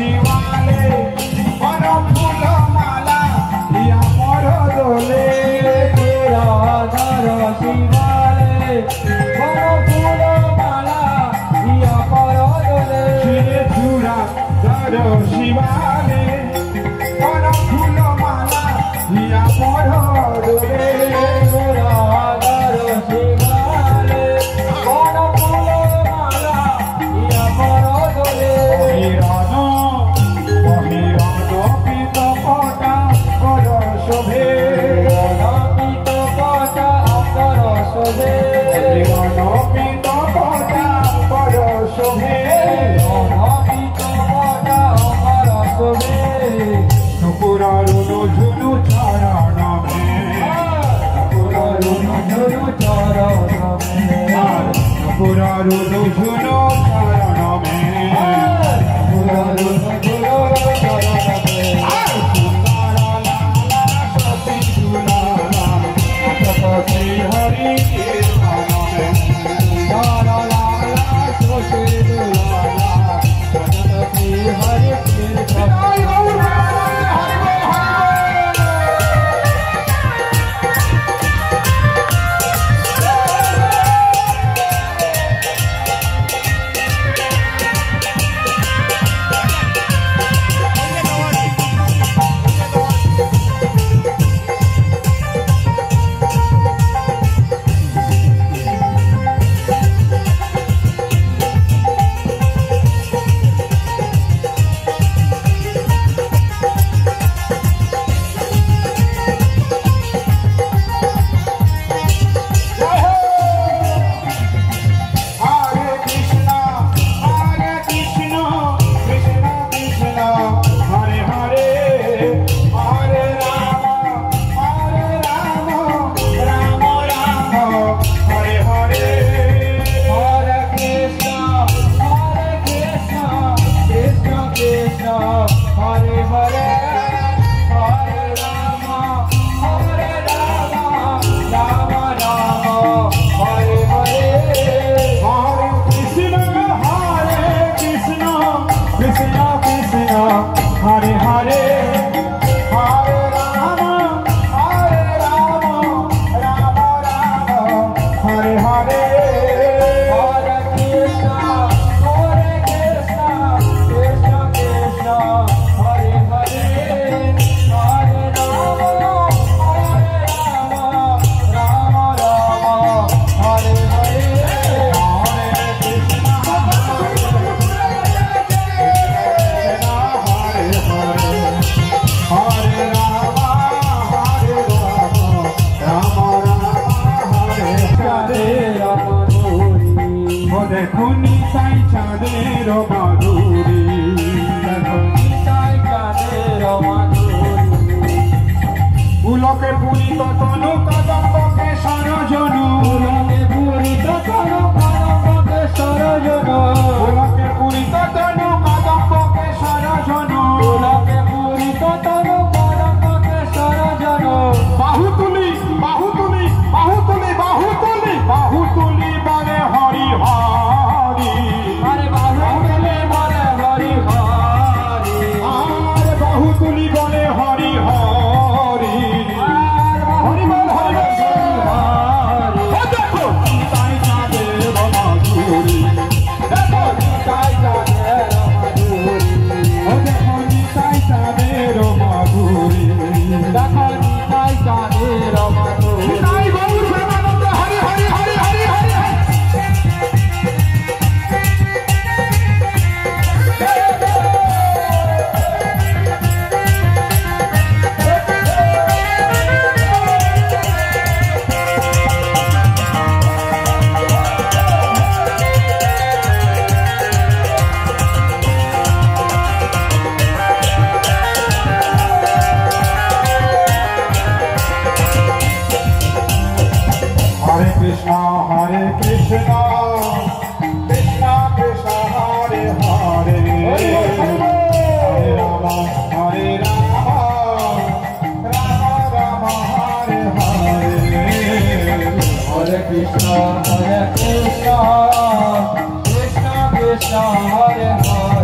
শিবালে বন ফুল মালা ইয়া মর দোলে চূড়াধর শিবালে বন ফুল মালা ইয়া মর দোলে চূড়াধর শিবালে বন ফুল মালা ইয়া মর দোলে চূড়াধর শিবালে বন ফুল মালা ইয়া মর দোলে অহিরণ পিত পটা কর শোভে পিত পটা কর শোভে অহিরণ পিত পটা কর শোভে পিত পটা কর শোভে নুপুরারুণ ঝুলু চরণ মে নুপুরারুণ ঝুলু চরণ মে নুপুরারুণ ঝুলু চরণ মে নুপুরারুণ ঝুলু চরণ মে श्री हरि कीर्तन में लाला लाला सोते दुलाला श्री हरि कीर्तन हरे हरे हरे राम राम राम हरे हरे हरे कृष्णा कृष्ण कृष्ण हरे हरे हरे राम राम राम हरे हरे हरे कृष्णा हरे राम राम हरे राधे रामाधुरी देखुनी साई चाँदेर माधुरी साई चाँदेर माधुरी उलके पूरी तनु कदम्ब के सरजनु उलके पूरी तनु कदम्ब के सरजनु उलके पूरी तनु कदम्ब के सरजनु उलके पूरी तनु कदम्ब के सरजनु बाहुतुली बाहुतुली बाहुतुली बाहुतुली बाहुतुली बने हरि हरि अरे बाहुतुली बने हरि हरि अरे बाहुतुली बने हरि हरि हरि बोल हरि हरि देखो साई चाँदेर माधुरी देखो साई चाँदेर माधुरी देखो साई चाँदेर माधुरी देखो साई चाँदेर माधुरी साई गौर Premanand Hari Hari Hari Hari Hari Hare Krishna, Krishna Krishna Hare Hare, Hare Rama, Hare Rama, Rama Rama Hare Hare. Hare Krishna, Krishna Krishna Hare Hare.